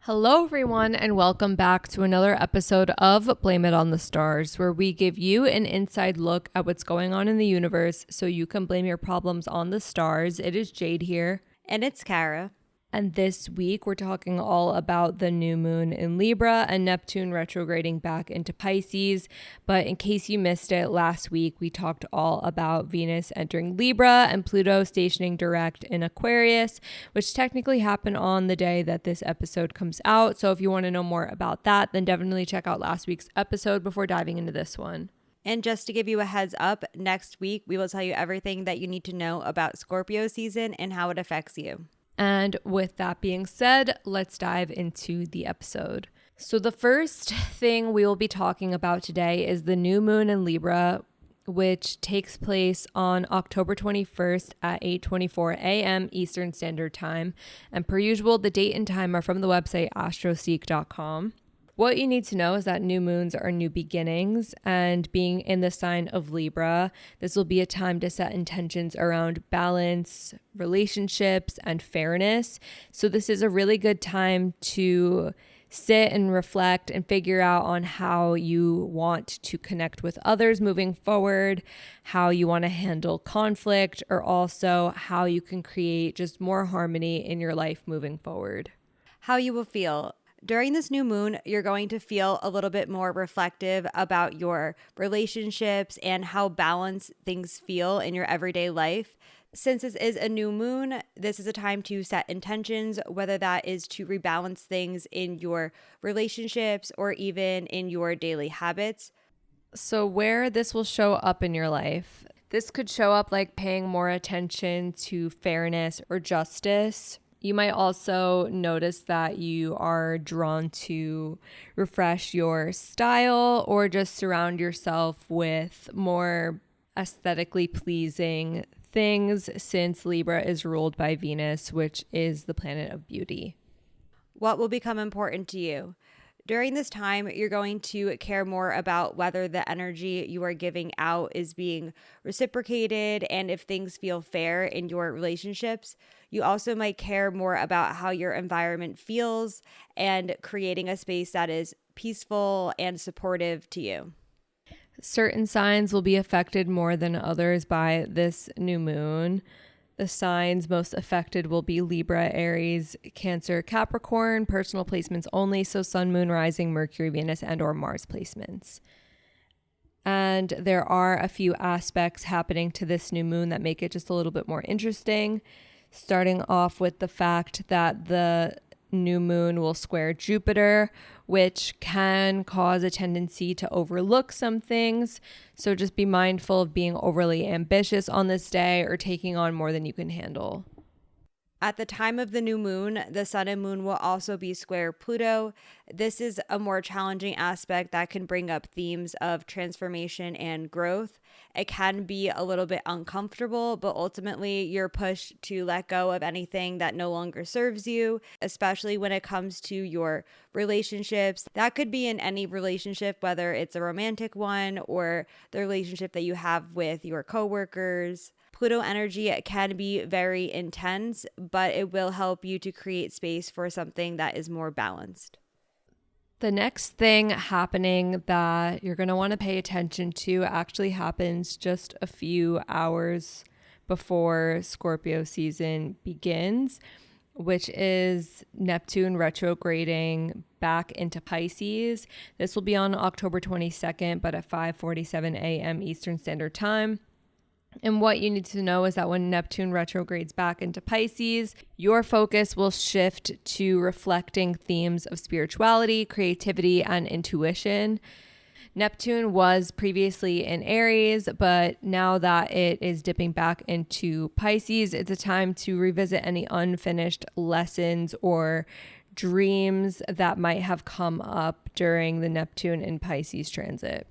Hello, everyone, and welcome back to another episode of Blame It on the Stars, where we give you an inside look at what's going on in the universe so you can blame your problems on the stars. It is Jade here. And it's Kara. And this week, we're talking all about the new moon in Libra and Neptune retrograding back into Pisces. But in case you missed it, last week, we talked all about Venus entering Libra and Pluto stationing direct in Aquarius, which technically happened on the day that this episode comes out. So if you want to know more about that, then definitely check out last week's episode before diving into this one. And just to give you a heads up, next week, we will tell you everything that you need to know about Scorpio season and how it affects you. And with that being said, let's dive into the episode. So the first thing we will be talking about today is the new moon in Libra, which takes place on October 21st at 8:24 a.m. Eastern Standard Time. And per usual, the date and time are from the website astroseek.com. What you need to know is that new moons are new beginnings, and being in the sign of Libra, this will be a time to set intentions around balance, relationships, and fairness. So this is a really good time to sit and reflect and figure out on how you want to connect with others moving forward, how you want to handle conflict, or also how you can create just more harmony in your life moving forward. How you will feel. During this new moon, you're going to feel a little bit more reflective about your relationships and how balanced things feel in your everyday life. Since this is a new moon, this is a time to set intentions, whether that is to rebalance things in your relationships or even in your daily habits. So where this will show up in your life, this could show up like paying more attention to fairness or justice. You might also notice that you are drawn to refresh your style or just surround yourself with more aesthetically pleasing things, since Libra is ruled by Venus, which is the planet of beauty. What will become important to you? During this time, you're going to care more about whether the energy you are giving out is being reciprocated and if things feel fair in your relationships. You also might care more about how your environment feels and creating a space that is peaceful and supportive to you. Certain signs will be affected more than others by this new moon. The signs most affected will be Libra, Aries, Cancer, Capricorn, personal placements only, so Sun, Moon, Rising, Mercury, Venus, and or Mars placements. And there are a few aspects happening to this new moon that make it just a little bit more interesting, starting off with the fact that the new moon will square Jupiter, which can cause a tendency to overlook some things. So just be mindful of being overly ambitious on this day or taking on more than you can handle. At the time of the new moon, the sun and moon will also be square Pluto. This is a more challenging aspect that can bring up themes of transformation and growth. It can be a little bit uncomfortable, but ultimately you're pushed to let go of anything that no longer serves you, especially when it comes to your relationships. That could be in any relationship, whether it's a romantic one or the relationship that you have with your coworkers. Pluto energy can be very intense, but it will help you to create space for something that is more balanced. The next thing happening that you're going to want to pay attention to actually happens just a few hours before Scorpio season begins, which is Neptune retrograding back into Pisces. This will be on October 22nd, but at 5:47 a.m. Eastern Standard Time. And what you need to know is that when Neptune retrogrades back into Pisces, your focus will shift to reflecting themes of spirituality, creativity, and intuition. Neptune was previously in Aries, but now that it is dipping back into Pisces, it's a time to revisit any unfinished lessons or dreams that might have come up during the Neptune in Pisces transit.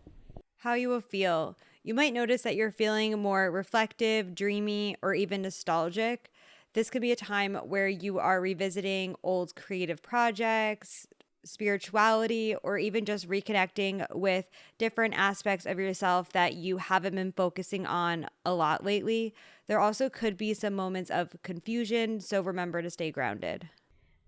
How you will feel. You might notice that you're feeling more reflective, dreamy, or even nostalgic. This could be a time where you are revisiting old creative projects, spirituality, or even just reconnecting with different aspects of yourself that you haven't been focusing on a lot lately. There also could be some moments of confusion, so remember to stay grounded.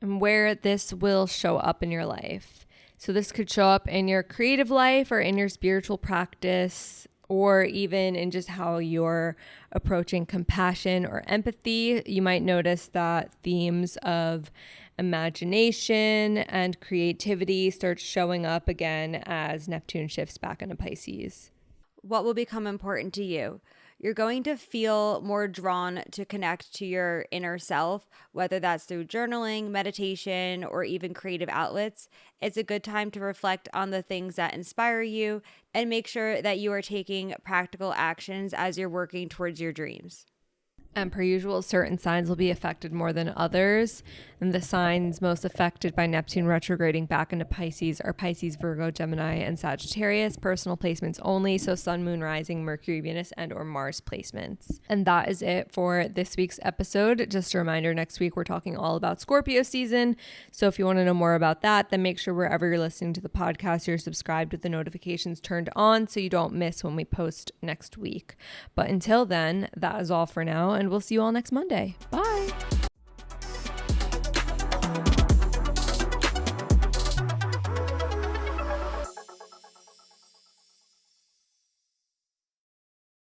And where this will show up in your life. So this could show up in your creative life or in your spiritual practice, or even in just how you're approaching compassion or empathy. You might notice that themes of imagination and creativity start showing up again as Neptune shifts back into Pisces. What will become important to you? You're going to feel more drawn to connect to your inner self, whether that's through journaling, meditation, or even creative outlets. It's a good time to reflect on the things that inspire you and make sure that you are taking practical actions as you're working towards your dreams. And per usual, certain signs will be affected more than others. And the signs most affected by Neptune retrograding back into Pisces are Pisces, Virgo, Gemini, and Sagittarius. Personal placements only. So Sun, Moon, Rising, Mercury, Venus, and or Mars placements. And that is it for this week's episode. Just a reminder, next week we're talking all about Scorpio season. So if you want to know more about that, then make sure wherever you're listening to the podcast, you're subscribed with the notifications turned on so you don't miss when we post next week. But until then, that is all for now. And we'll see you all next Monday. Bye.